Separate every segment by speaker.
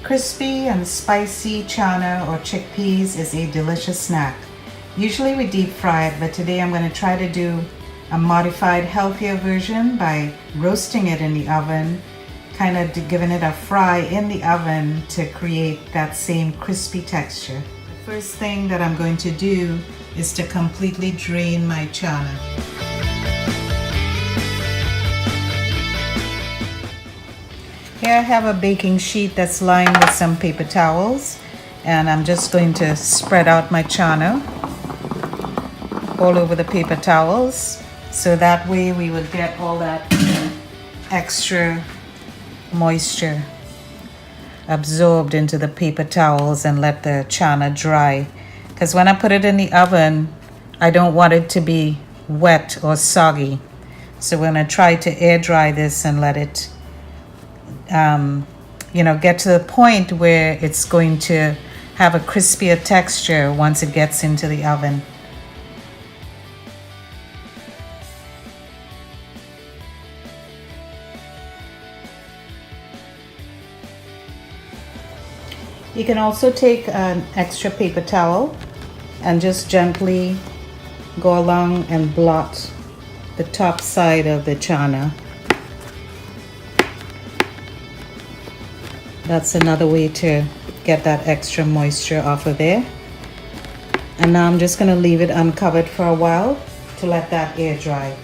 Speaker 1: Crispy and spicy channa or chickpeas is a delicious snack. Usually we deep fry it, but today I'm going to try to do a modified, healthier version by roasting it in the oven, kind of giving it a fry in the oven to create that same crispy texture. The first thing that I'm going to do is to completely drain my channa. Here I have a baking sheet that's lined with some paper towels, and I'm just going to spread out my channa all over the paper towels, so that way we will get all that extra moisture absorbed into the paper towels and let the channa dry. Because when I put it in the oven, I don't want it to be wet or soggy. So we're going to try to air dry this and let it get to the point where it's going to have a crispier texture once it gets into the oven. You can also take an extra paper towel and just gently go along and blot the top side of the channa. That's another way to get that extra moisture off of there. And now I'm just going to leave it uncovered for a while to let that air dry.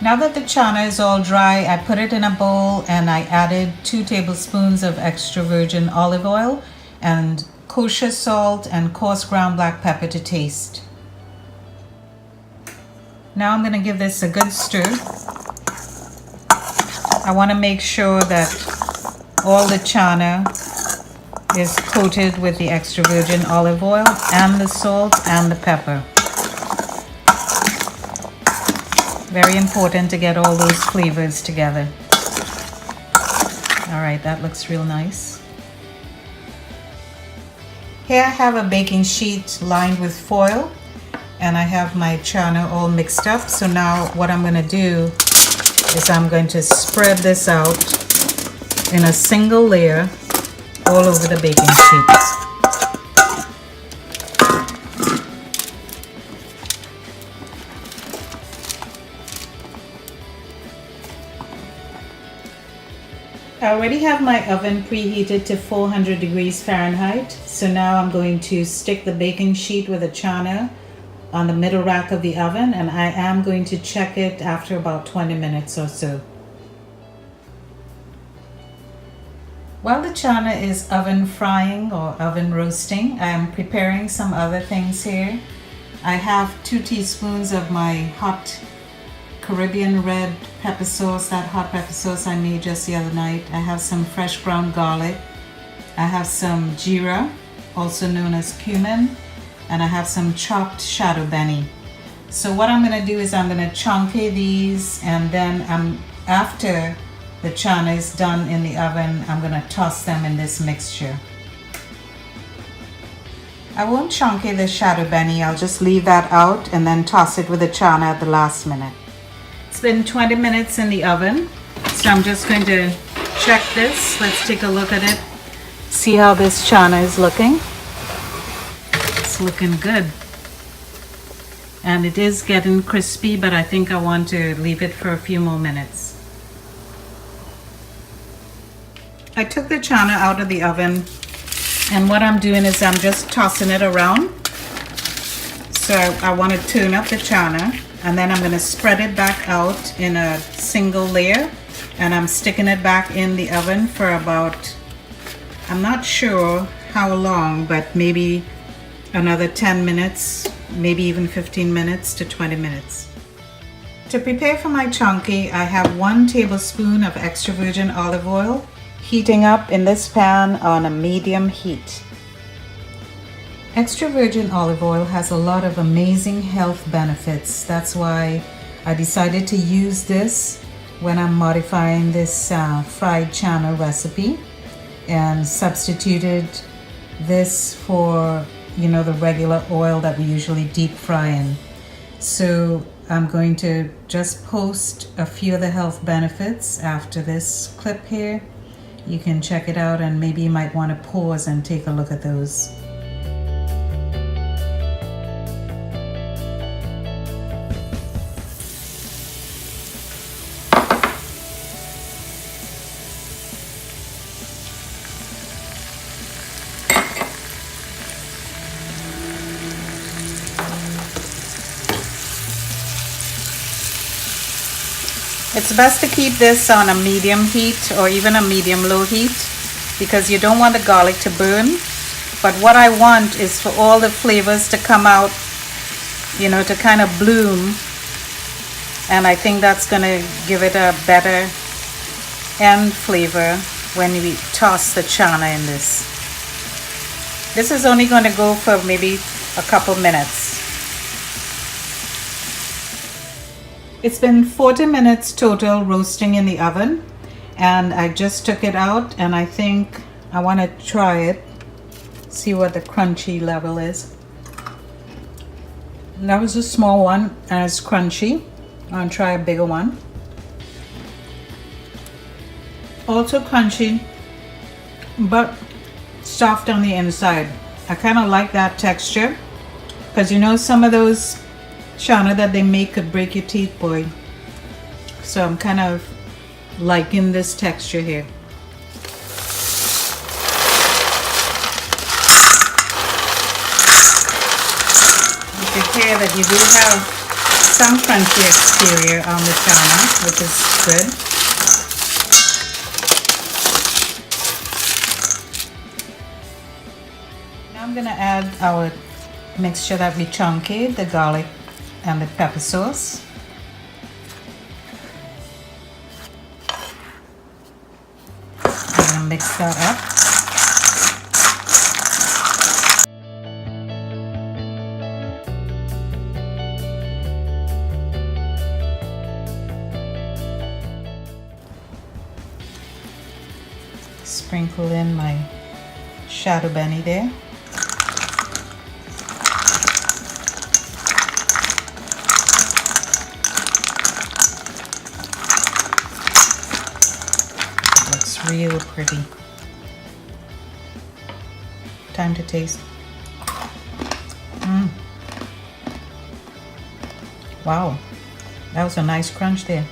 Speaker 1: Now that the channa is all dry, I put it in a bowl and I added 2 tablespoons of extra virgin olive oil and kosher salt and coarse ground black pepper to taste. Now I'm going to give this a good stir. I want to make sure that all the channa is coated with the extra virgin olive oil and the salt and the pepper. Very important to get all those flavors together. All right, that looks real nice. Here I have a baking sheet lined with foil, and I have my channa all mixed up. So now what I'm going to do is I'm going to spread this out in a single layer all over the baking sheet. I already have my oven preheated to 400 degrees Fahrenheit. So now I'm going to stick the baking sheet with the channa on the middle rack of the oven, and I am going to check it after about 20 minutes or so. While the channa is oven frying or oven roasting, I am preparing some other things here. I have 2 teaspoons of my hot Caribbean red pepper sauce, that hot pepper sauce I made just the other night. I have some fresh ground garlic. I have some geera, also known as cumin, and I have some chopped shadow benny. So what I'm going to do is I'm going to chunkay these, and then after the channa is done in the oven, I'm going to toss them in this mixture. I won't chunkay the shadow benny, I'll just leave that out and then toss it with the channa at the last minute. It's been 20 minutes in the oven, so I'm just going to check this. Let's take a look at it. See how this channa is looking. It's looking good. And it is getting crispy, but I think I want to leave it for a few more minutes. I took the channa out of the oven, and what I'm doing is I'm just tossing it around. So I want to turn up the channa, and then I'm going to spread it back out in a single layer, and I'm sticking it back in the oven for about, I'm not sure how long, but maybe another 10 minutes, maybe even 15 minutes to 20 minutes. To prepare for my chunkay, I have 1 tablespoon of extra virgin olive oil heating up in this pan on a medium heat. Extra virgin olive oil has a lot of amazing health benefits. That's why I decided to use this when I'm modifying this fried channa recipe, and substituted this for the regular oil that we usually deep fry in. So I'm going to just post a few of the health benefits after this clip here. you can check it out, and maybe you might want to pause and take a look at those. It's best to keep this on a medium heat or even a medium low heat because you don't want the garlic to burn. But what I want is for all the flavors to come out, you know, to kind of bloom. And I think that's going to give it a better end flavor when we toss the channa in this. This is only going to go for maybe a couple minutes. It's been 40 minutes total roasting in the oven, and I just took it out, and I think I want to try it, see what the crunchy level is. That was a small one and it's crunchy. I'll try a bigger one. Also crunchy, but soft on the inside. I kind of like that texture because, you know, some of those channa that they make could break your teeth, boy. So I'm kind of liking this texture here. You can hear that you do have some crunchy exterior on the channa, which is good. Now I'm gonna add our mixture that we chunkayed, the garlic and the pepper sauce. I'm gonna mix that up. Sprinkle in my shadow benny there. Real pretty. Time to taste. Wow, that was a nice crunch there.